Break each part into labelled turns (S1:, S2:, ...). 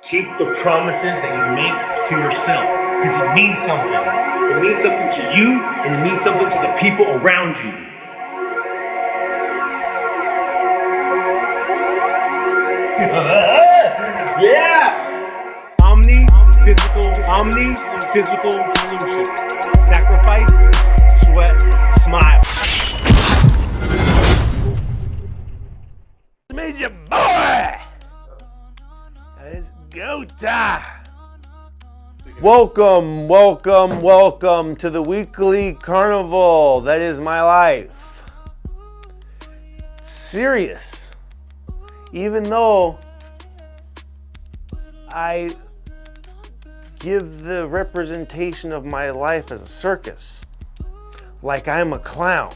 S1: Keep the promises that you make to yourself because it means something. It means something to you and it means something to the people around you. Yeah! Omni-physical solution. Sacrifice, sweat, smile.
S2: Made you boy! Let's go time! Welcome to the weekly carnival that is my life. Serious. Even though I give the representation of my life as a circus, like I'm a clown.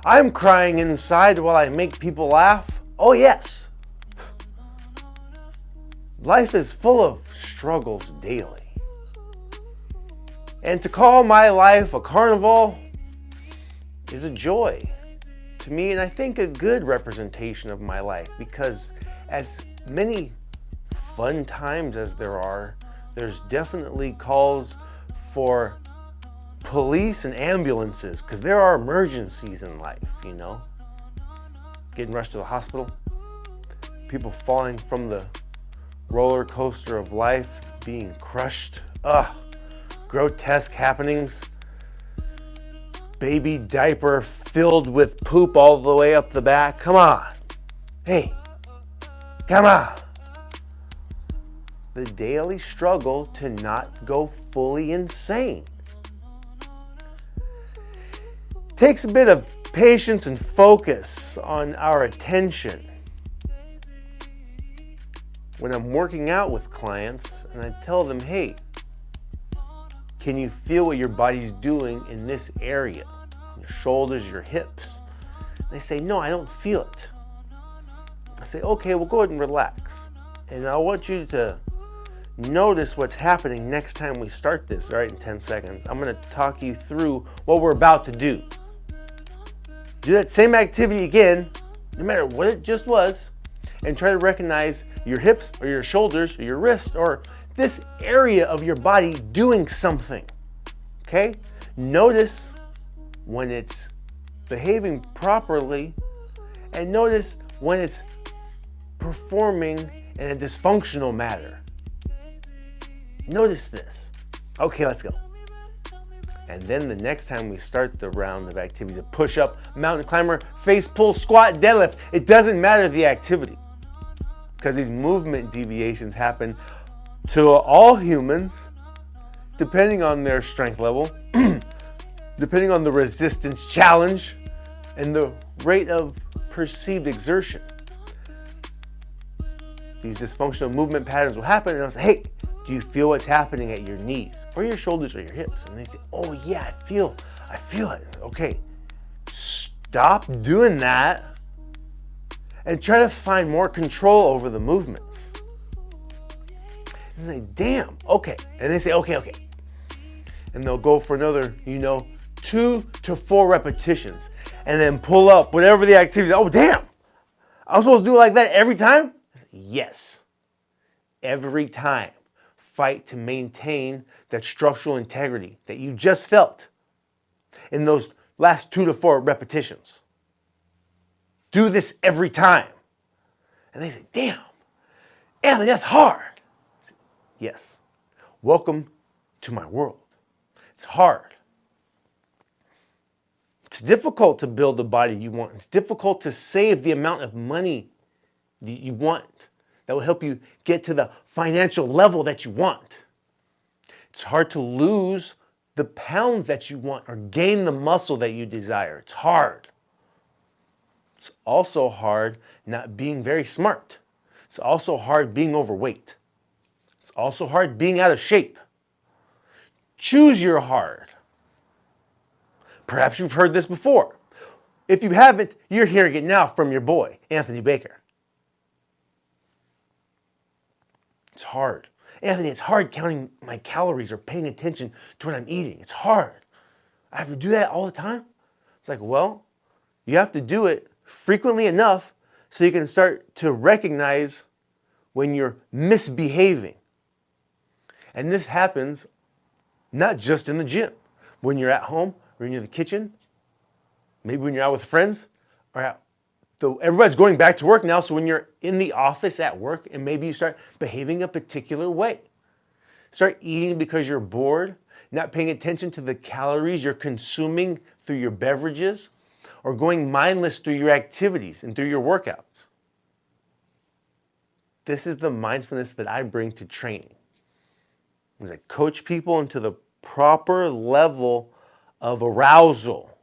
S2: I'm crying inside while I make people laugh. Oh yes. Life is full of struggles daily. And to call my life a carnival is a joy to me, and I think a good representation of my life, because as many fun times as there are, there's definitely calls for police and ambulances, because there are emergencies in life, you know. Getting rushed to the hospital, people falling from the roller coaster of life, being crushed, grotesque happenings, baby diaper filled with poop all the way up the back. Come on, hey, come on. The daily struggle to not go fully insane. Takes a bit of patience and focus on our attention. When I'm working out with clients and I tell them, hey, can you feel what your body's doing in this area? Your shoulders, your hips. They say, no, I don't feel it. I say, okay, well, go ahead and relax. And I want you to notice what's happening next time we start this, all right, in 10 seconds. I'm going to talk you through what we're about to do. Do that same activity again, no matter what it just was, and try to recognize your hips or your shoulders or your wrist or this area of your body doing something, okay? Notice when it's behaving properly and notice when it's performing in a dysfunctional manner. Notice this. Okay, let's go. And then the next time we start the round of activities, a push-up, mountain climber, face pull, squat, deadlift, it doesn't matter the activity, because these movement deviations happen to all humans depending on their strength level, depending on the resistance challenge, and the rate of perceived exertion. These dysfunctional movement patterns will happen, and I'll say, hey, do you feel what's happening at your knees or your shoulders or your hips? And they say, oh yeah, I feel it. Okay, stop doing that and try to find more control over the movements. And say, damn, okay. And they say, okay. And they'll go for another, 2 to 4 repetitions and then pull up whatever the activity is. Oh, damn, I'm supposed to do it like that every time? Yes, every time. Fight to maintain that structural integrity that you just felt in those last 2 to 4 repetitions. Do this every time. And they say, damn, Anthony, that's hard. Say, yes. Welcome to my world. It's hard. It's difficult to build the body you want. It's difficult to save the amount of money you want that will help you get to the financial level that you want. It's hard to lose the pounds that you want or gain the muscle that you desire. It's hard. It's also hard not being very smart. It's also hard being overweight. It's also hard being out of shape. Choose your hard. Perhaps you've heard this before. If you haven't, you're hearing it now from your boy, Anthony Baker. It's hard. Anthony, it's hard counting my calories or paying attention to what I'm eating. It's hard. I have to do that all the time. It's like, well, you have to do it frequently enough so you can start to recognize when you're misbehaving. And this happens not just in the gym. When you're at home, or in the kitchen, maybe when you're out with friends, or out. So everybody's going back to work now, so when you're in the office at work and maybe you start behaving a particular way. Start eating because you're bored, not paying attention to the calories you're consuming through your beverages, or going mindless through your activities and through your workouts. This is the mindfulness that I bring to training. As I coach people into the proper level of arousal.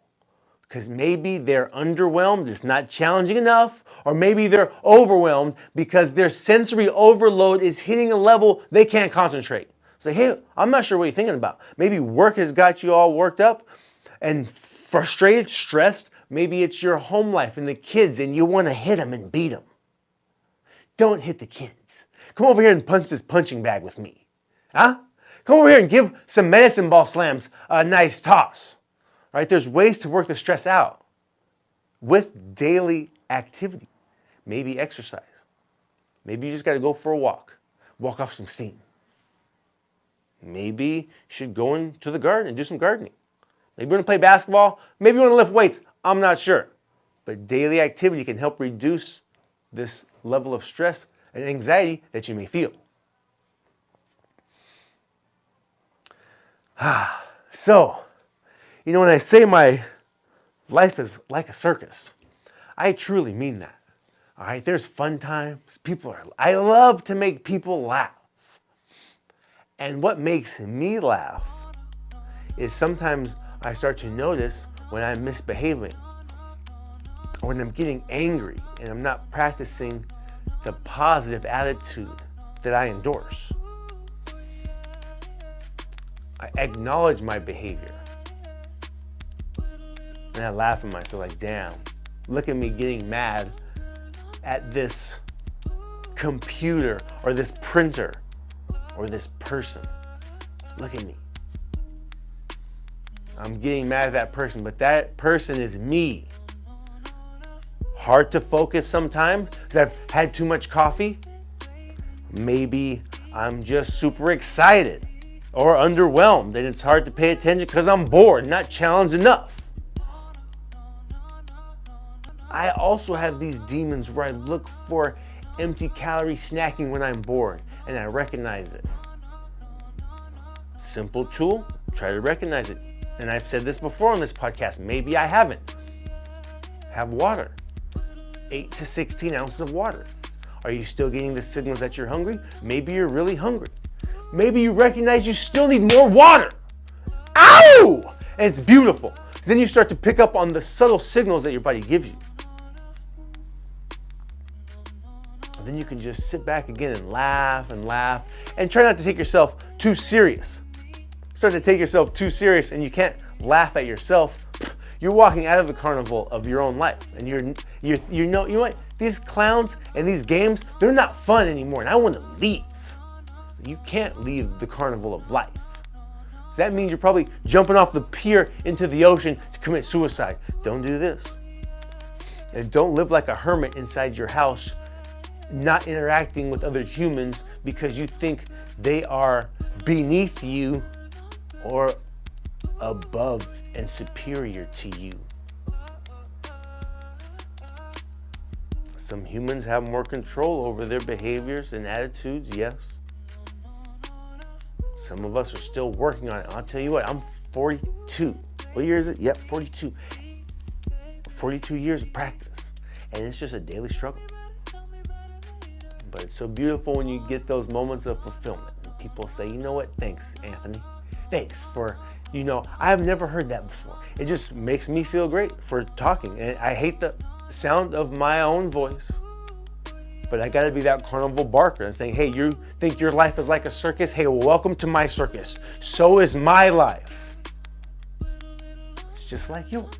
S2: Because maybe they're underwhelmed, it's not challenging enough, or maybe they're overwhelmed because their sensory overload is hitting a level they can't concentrate. Say, hey, I'm not sure what you're thinking about. Maybe work has got you all worked up and frustrated, stressed. Maybe it's your home life and the kids and you want to hit them and beat them. Don't hit the kids. Come over here and punch this punching bag with me. Huh? Come over here and give some medicine ball slams a nice toss. Right? There's ways to work the stress out with daily activity. Maybe exercise. Maybe you just got to go for a walk off some steam. Maybe you should go into the garden and do some gardening. Maybe you want to play basketball. Maybe you want to lift weights. I'm not sure. But daily activity can help reduce this level of stress and anxiety that you may feel. So, when I say my life is like a circus, I truly mean that. All right, there's fun times. I love to make people laugh. And what makes me laugh is sometimes I start to notice when I'm misbehaving, or when I'm getting angry and I'm not practicing the positive attitude that I endorse. I acknowledge my behavior. And I laugh at myself like, damn, look at me getting mad at this computer or this printer or this person. Look at me. I'm getting mad at that person, but that person is me. Hard to focus sometimes because I've had too much coffee. Maybe I'm just super excited or underwhelmed and it's hard to pay attention because I'm bored, not challenged enough. I also have these demons where I look for empty calorie snacking when I'm bored and I recognize it. Simple tool, try to recognize it. And I've said this before on this podcast, maybe I haven't. Have water, 8 to 16 ounces of water. Are you still getting the signals that you're hungry? Maybe you're really hungry. Maybe you recognize you still need more water. Ow! And it's beautiful. Then you start to pick up on the subtle signals that your body gives you. And then you can just sit back again and laugh and try not to take yourself too serious. Start to take yourself too serious and you can't laugh at yourself. You're walking out of the carnival of your own life. And you know what? These clowns and these games, they're not fun anymore and I want to leave. You can't leave the carnival of life. So that means you're probably jumping off the pier into the ocean to commit suicide. Don't do this. And don't live like a hermit inside your house, not interacting with other humans because you think they are beneath you or above and superior to you. Some humans have more control over their behaviors and attitudes, yes. Some of us are still working on it. I'll tell you what, I'm 42. What year is it? Yep, 42. 42 years of practice. And it's just a daily struggle. But it's so beautiful when you get those moments of fulfillment. And people say, you know what? Thanks, Anthony. Thanks for, I've never heard that before. It just makes me feel great for talking. And I hate the sound of my own voice. But I gotta be that carnival barker and saying, hey, you think your life is like a circus? Hey, welcome to my circus. So is my life. It's just like yours.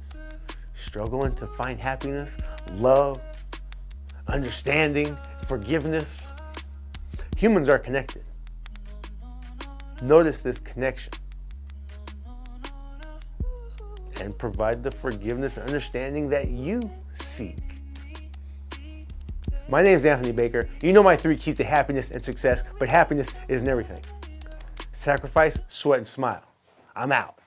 S2: Struggling to find happiness, love, understanding, forgiveness. Humans are connected. Notice this connection. And provide the forgiveness and understanding that you seek. My name is Anthony Baker. You know my 3 keys to happiness and success, but happiness isn't everything. Sacrifice, sweat, and smile. I'm out.